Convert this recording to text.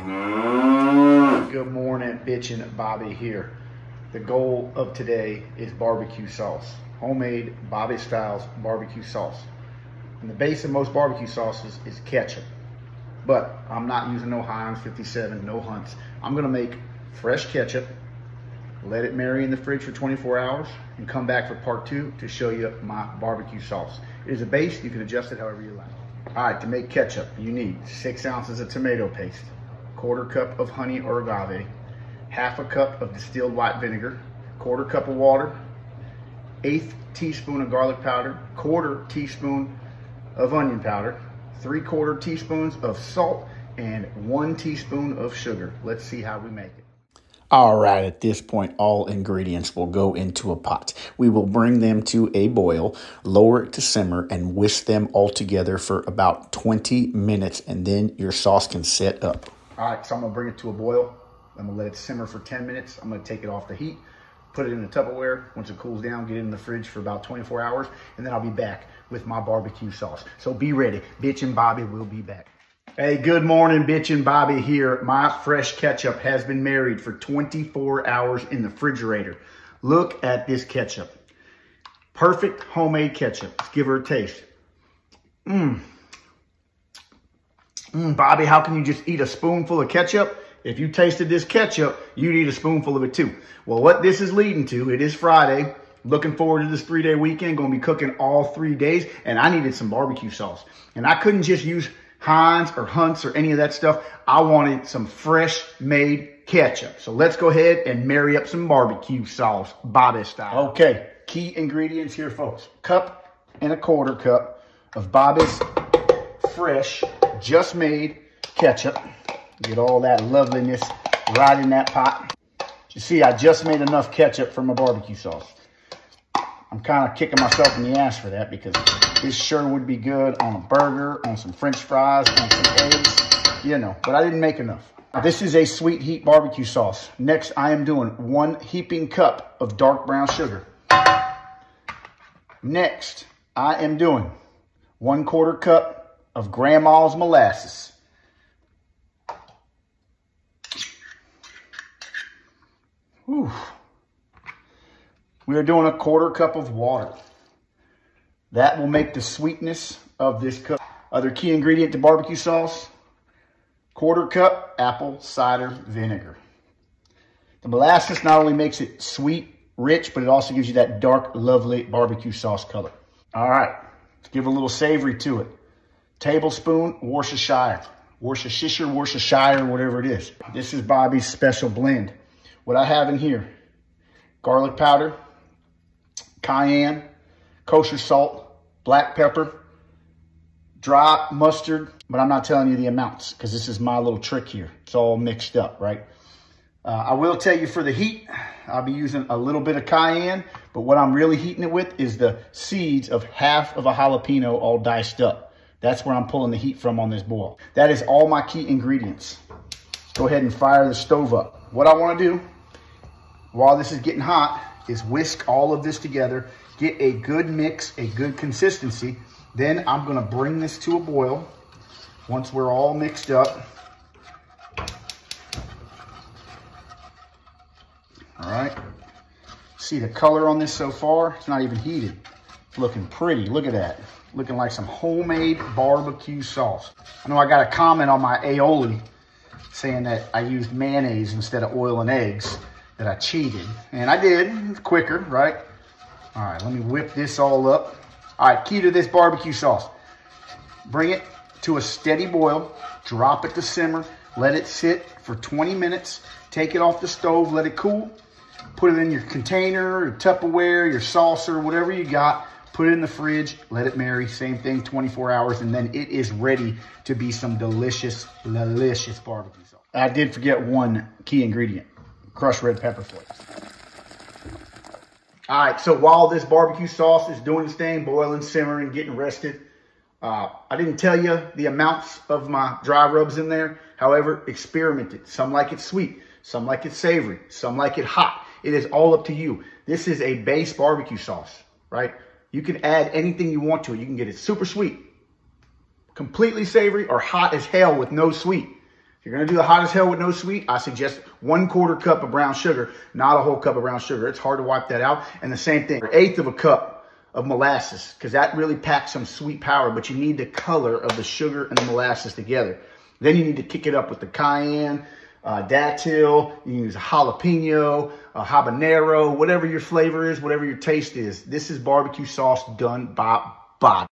Good morning, bitchin' Bobby here. The goal of today is barbecue sauce. Homemade Bobby Styles barbecue sauce. And the base of most barbecue sauces is ketchup. But I'm not using no Heinz 57, no Hunts. I'm gonna make fresh ketchup, let it marry in the fridge for 24 hours, and come back for part 2 to show you my barbecue sauce. It is a base, you can adjust it however you like. All right, to make ketchup, you need 6 ounces of tomato paste, 1/4 cup of honey or agave, 1/2 cup of distilled white vinegar, 1/4 cup of water, 1/8 teaspoon of garlic powder, 1/4 teaspoon of onion powder, 3/4 teaspoons of salt, and 1 teaspoon of sugar. Let's see how we make it. All right, at this point, all ingredients will go into a pot. We will bring them to a boil, lower it to simmer, and whisk them all together for about 20 minutes, and then your sauce can set up. All right, so I'm gonna bring it to a boil. I'm gonna let it simmer for 10 minutes. I'm gonna take it off the heat, put it in a Tupperware. Once it cools down, get it in the fridge for about 24 hours, and then I'll be back with my barbecue sauce. So be ready. Bitchin' Bobby will be back. Hey, good morning, Bitchin' Bobby here. My fresh ketchup has been married for 24 hours in the refrigerator. Look at this ketchup. Perfect homemade ketchup. Let's give her a taste. Bobby, how can you just eat a spoonful of ketchup? If you tasted this ketchup, you'd eat a spoonful of it too. Well, what this is leading to, it is Friday. Looking forward to this 3-day weekend. Going to be cooking all 3 days. And I needed some barbecue sauce. And I couldn't just use Heinz or Hunts or any of that stuff. I wanted some fresh made ketchup. So let's go ahead and marry up some barbecue sauce, Bobby style. Okay, key ingredients here, folks. 1.25 cups of Bobby's fresh, just made ketchup. Get all that loveliness right in that pot. You see, I just made enough ketchup for my barbecue sauce. I'm kind of kicking myself in the ass for that because this sure would be good on a burger, on some French fries, on some eggs, you know, but I didn't make enough. This is a Sweet Heat barbecue sauce. Next, I am doing 1 heaping cup of dark brown sugar. Next, I am doing 1/4 cup of Grandma's molasses. Whew. We are doing 1/4 cup of water. That will make the sweetness of this cup. Other key ingredient to barbecue sauce, 1/4 cup apple cider vinegar. The molasses not only makes it sweet, rich, but it also gives you that dark, lovely barbecue sauce color. All right, let's give a little savory to it. Tablespoon Worcestershire, whatever it is. This is Bobby's special blend. What I have in here, garlic powder, cayenne, kosher salt, black pepper, dry mustard, but I'm not telling you the amounts because this is my little trick here. It's all mixed up, right? I will tell you for the heat, I'll be using a little bit of cayenne, but what I'm really heating it with is the seeds of 1/2 of a jalapeno all diced up. That's where I'm pulling the heat from on this boil. That is all my key ingredients. Go ahead and fire the stove up. What I want to do while this is getting hot is whisk all of this together, get a good mix, a good consistency. Then I'm gonna bring this to a boil once we're all mixed up. All right, see the color on this so far? It's not even heated. It's looking pretty, look at that. Looking like some homemade barbecue sauce. I know I got a comment on my aioli saying that I used mayonnaise instead of oil and eggs, that I cheated, and I did. It's quicker, right? All right, let me whip this all up. All right, key to this barbecue sauce. Bring it to a steady boil, drop it to simmer, let it sit for 20 minutes, take it off the stove, let it cool, put it in your container, your Tupperware, your saucer, whatever you got, put it in the fridge, let it marry, same thing, 24 hours, and then it is ready to be some delicious, delicious barbecue sauce. I did forget one key ingredient. Crushed red pepper flakes. All right, so while this barbecue sauce is doing its thing, boiling, simmering, getting rested, I didn't tell you the amounts of my dry rubs in there. However, experimented. Some like it sweet, some like it savory, some like it hot. It is all up to you. This is a base barbecue sauce, right? You can add anything you want to it. You can get it super sweet, completely savory, or hot as hell with no sweet. you're going to do the hot as hell with no sweet, I suggest 1/4 cup of brown sugar, not a whole cup of brown sugar. It's hard to wipe that out. And the same thing, 1/8 of a cup of molasses, because that really packs some sweet power, but you need the color of the sugar and the molasses together. Then you need to kick it up with the cayenne, datil, you can use a jalapeno, a habanero, whatever your flavor is, whatever your taste is. This is barbecue sauce done by Bob.